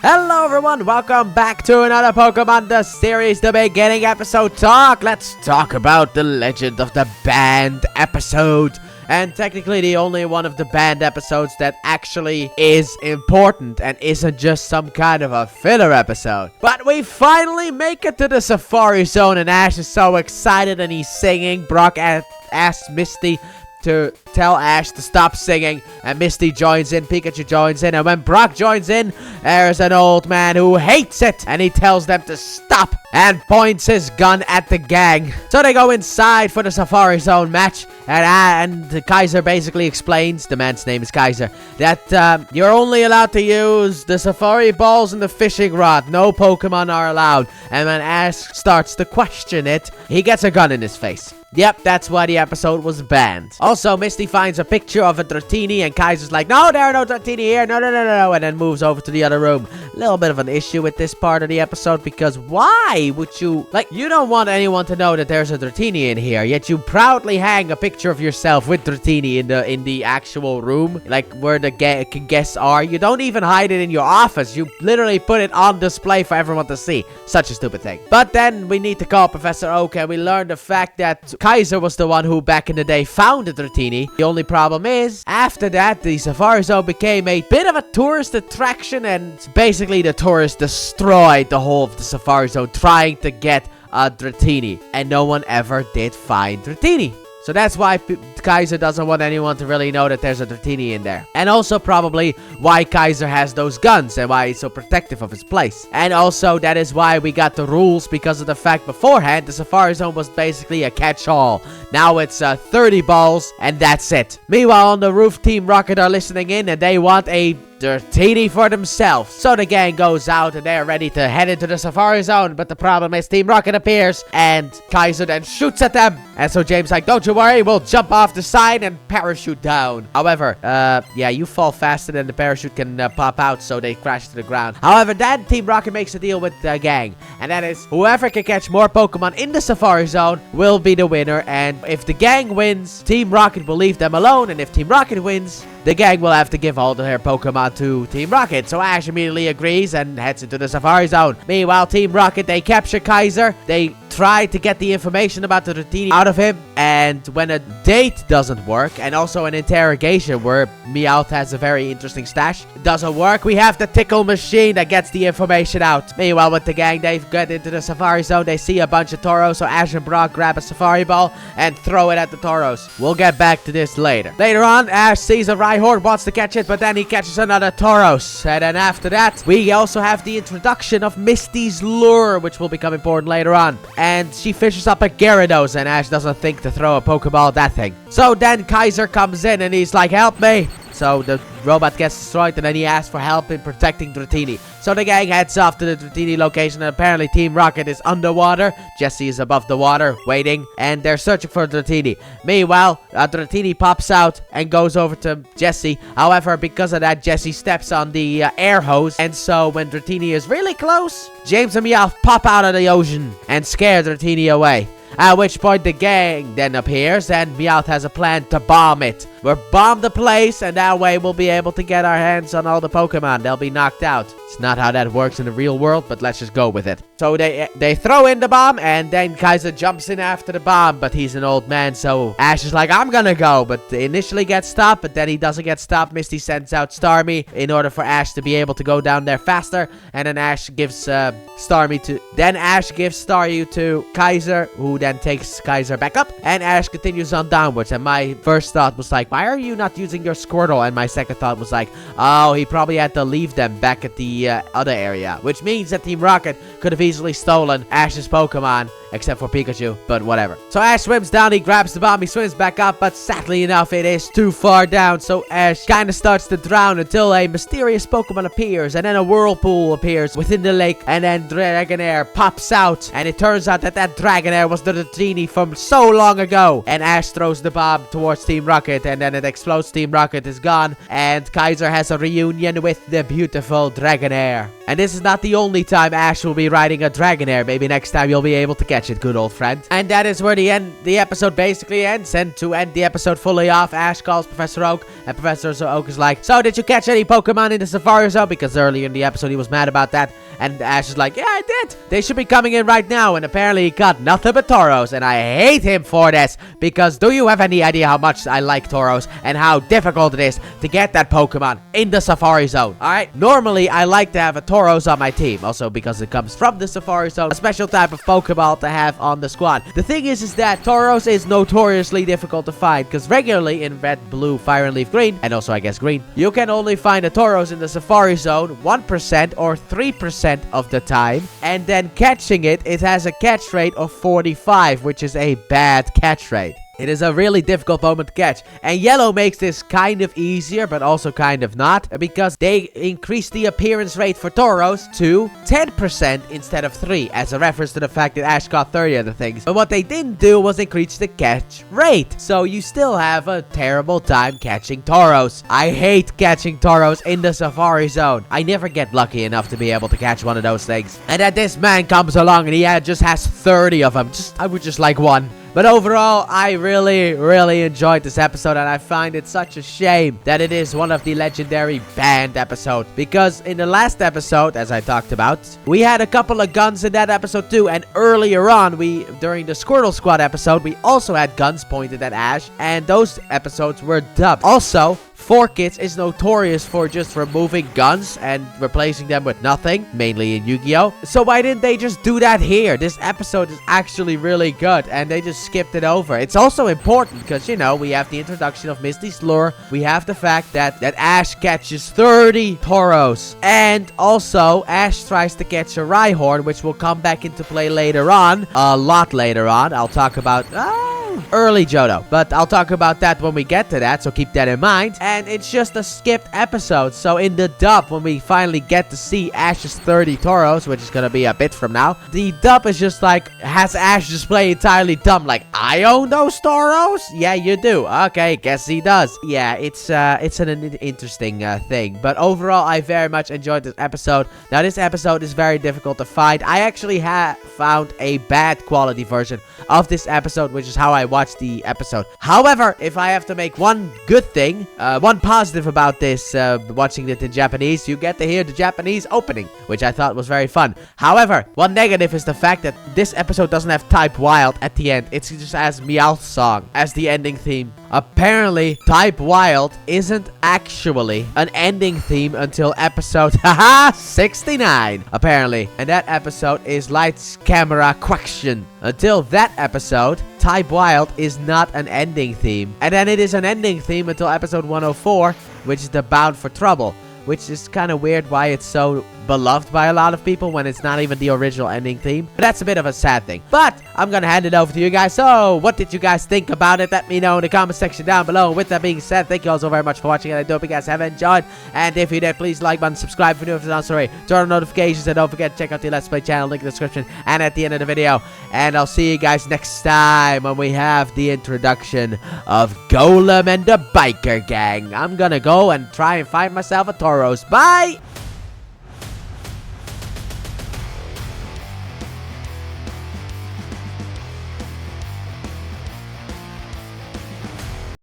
Hello everyone, welcome back to another Pokemon The Series, the beginning episode talk. Let's talk about the Legend of the Band episode. And technically the only one of the band episodes that actually is important and isn't just some kind of a filler episode. But we finally make it to the Safari Zone and Ash is so excited and he's singing. Brock asks Misty to tell Ash to stop singing, and Misty joins in, Pikachu joins in, and when Brock joins in, there's an old man who hates it, and he tells them to stop, and points his gun at the gang. So they go inside for the Safari Zone match, and Kaiser basically explains, the man's name is Kaiser, that you're only allowed to use the Safari Balls and the fishing rod. No Pokemon are allowed. And when Ash starts to question it, he gets a gun in his face. Yep, that's why the episode was banned. Also, Misty finds a picture of a Dratini, and Kaiser's like, no, there are no Dratini here, no, and then moves over to the other room. A little bit of an issue with this part of the episode, because why would you, you don't want anyone to know that there's a Dratini in here, yet you proudly hang a picture of yourself with Dratini in the actual room, where the guests are. You don't even hide it in your office, you literally put it on display for everyone to see. Such a stupid thing. But then we need to call Professor Oak, and we learn the fact that Kaiser was the one who back in the day found the Dratini. The only problem is, after that, the Safari Zone became a bit of a tourist attraction, and basically the tourists destroyed the whole of the Safari Zone trying to get a Dratini, and no one ever did find Dratini. So that's why Kaiser doesn't want anyone to really know that there's a Dratini in there. And also probably why Kaiser has those guns and why he's so protective of his place. And also that is why we got the rules, because of the fact beforehand the Safari Zone was basically a catch-all. Now it's 30 balls and that's it. Meanwhile on the roof, Team Rocket are listening in and they want a Dratini for themselves. So the gang goes out and they're ready to head into the Safari Zone. But the problem is Team Rocket appears and Kaiser then shoots at them. And so James like, don't you worry, we'll jump off the side and parachute down. However, yeah, you fall faster than the parachute can pop out, so they crash to the ground. However, then Team Rocket makes a deal with the gang. And that is, whoever can catch more Pokemon in the Safari Zone will be the winner. And if the gang wins, Team Rocket will leave them alone. And if Team Rocket wins, the gang will have to give all their Pokemon to Team Rocket. So Ash immediately agrees and heads into the Safari Zone. Meanwhile, Team Rocket, they capture Kaiser. They try to get the information about the Dratini out of him. And when a date doesn't work, and also an interrogation where Meowth has a very interesting stash, doesn't work, we have the tickle machine that gets the information out. Meanwhile, with the gang, they get into the Safari Zone. They see a bunch of Tauros, so Ash and Brock grab a Safari Ball and throw it at the Tauros. We'll get back to this later. Later on, Ash sees a Rhyhorn, wants to catch it, but then he catches another Tauros. And then after that, we also have the introduction of Misty's lure, which will become important later on. And she fishes up a Gyarados, and Ash doesn't think to throw a Pokeball at that thing. So then Kaiser comes in, and he's like, help me. So the robot gets destroyed, and then he asks for help in protecting Dratini. So the gang heads off to the Dratini location, and apparently Team Rocket is underwater. Jessie is above the water, waiting, and they're searching for Dratini. Meanwhile, Dratini pops out and goes over to Jessie. However, because of that, Jessie steps on the air hose, and so when Dratini is really close, James and Meowth pop out of the ocean and scare Dratini away. At which point the gang then appears and Meowth has a plan to bomb it. We'll bomb the place and that way we'll be able to get our hands on all the Pokemon. They'll be knocked out. It's not how that works in the real world, but let's just go with it. So they throw in the bomb and then Kaiser jumps in after the bomb, but he's an old man, so Ash is like, I'm gonna go, but initially gets stopped, but then he doesn't get stopped. Misty sends out Starmie in order for Ash to be able to go down there faster, and then Ash gives Starmie to Kaiser, who then takes Kaiser back up, and Ash continues on downwards. And my first thought was like, why are you not using your Squirtle? And my second thought was like, oh, he probably had to leave them back at the other area, which means that Team Rocket could have easily stolen Ash's Pokemon, except for Pikachu, but whatever. So Ash swims down, he grabs the bomb, he swims back up, but sadly enough, it is too far down, so Ash kind of starts to drown until a mysterious Pokemon appears, and then a whirlpool appears within the lake, and then Dragonair pops out, and it turns out that Dragonair was the Dratini from so long ago, and Ash throws the bomb towards Team Rocket, and then it explodes. Team Rocket is gone, and Kaiser has a reunion with the beautiful Dragonair. And this is not the only time Ash will be riding a Dragonair. Maybe next time you'll be able to catch catch it, good old friend. And that is where the episode basically ends. And to end the episode fully off, Ash calls Professor Oak, and Professor Oak is like, so did you catch any Pokemon in the Safari Zone? Because earlier in the episode he was mad about that. And Ash is like, yeah, I did. They should be coming in right now. And apparently he got nothing but Tauros. And I hate him for this. Because do you have any idea how much I like Tauros and how difficult it is to get that Pokemon in the Safari Zone? Alright, normally I like to have a Tauros on my team. Also because it comes from the Safari Zone. A special type of Pokeball to have on the squad. The thing is that Tauros is notoriously difficult to find. Because regularly in Red, Blue, Fire and Leaf Green, and also I guess Green, you can only find a Tauros in the Safari Zone 1% or 3% of the time, and then catching it has a catch rate of 45, which is a bad catch rate. It is a really difficult Pokemon to catch. And Yellow makes this kind of easier, but also kind of not. Because they increase the appearance rate for Tauros to 10% instead of 3. As a reference to the fact that Ash got 30 of the things. But what they didn't do was increase the catch rate. So you still have a terrible time catching Tauros. I hate catching Tauros in the Safari Zone. I never get lucky enough to be able to catch one of those things. And then this man comes along and he just has 30 of them. I would just like one. But overall, I really enjoyed this episode, and I find it such a shame that it is one of the legendary banned episodes. Because in the last episode, as I talked about, we had a couple of guns in that episode too. And earlier on, during the Squirtle Squad episode, we also had guns pointed at Ash. And those episodes were dubbed. Also, 4Kids is notorious for just removing guns and replacing them with nothing, mainly in Yu-Gi-Oh! So why didn't they just do that here? This episode is actually really good, and they just skipped it over. It's also important because, you know, we have the introduction of Misty's lure. We have the fact that Ash catches 30 Tauros. And also, Ash tries to catch a Rhyhorn, which will come back into play later on. A lot later on. I'll talk about... early Johto, but I'll talk about that when we get to that, so keep that in mind. And it's just a skipped episode, so in the dub, when we finally get to see Ash's 30 Tauros, which is gonna be a bit from now, the dub is just like, has Ash just play entirely dumb, like, I own those Tauros? Yeah, you do. Okay, guess he does. Yeah, it's an interesting thing, but overall, I very much enjoyed this episode. Now, this episode is very difficult to find. I actually found a bad quality version of this episode, which is how I watched the episode. However, if I have to make one good thing, one positive about this, watching it in Japanese, you get to hear the Japanese opening, which I thought was very fun. However, one negative is the fact that this episode doesn't have Type Wild at the end. It just has Meowth's song as the ending theme. Apparently, Type Wild isn't actually an ending theme until episode 69, apparently. And that episode is Lights, Camera, Question. Until that episode, Type Wild is not an ending theme. And then it is an ending theme until episode 104, which is the Bound for Trouble. Which is kind of weird why it's so beloved by a lot of people when it's not even the original ending theme. But that's a bit of a sad thing. But I'm gonna hand it over to you guys. So, what did you guys think about it? Let me know in the comment section down below. And with that being said, thank you all so very much for watching. And I do hope you guys have enjoyed. And if you did, please like button, subscribe if you're new, if you're not sorry. Turn on notifications, and don't forget to check out the Let's Play channel, link in the description and at the end of the video. And I'll see you guys next time when we have the introduction of Golem and the Biker Gang. I'm gonna go and try and find myself a Tauros. Bye!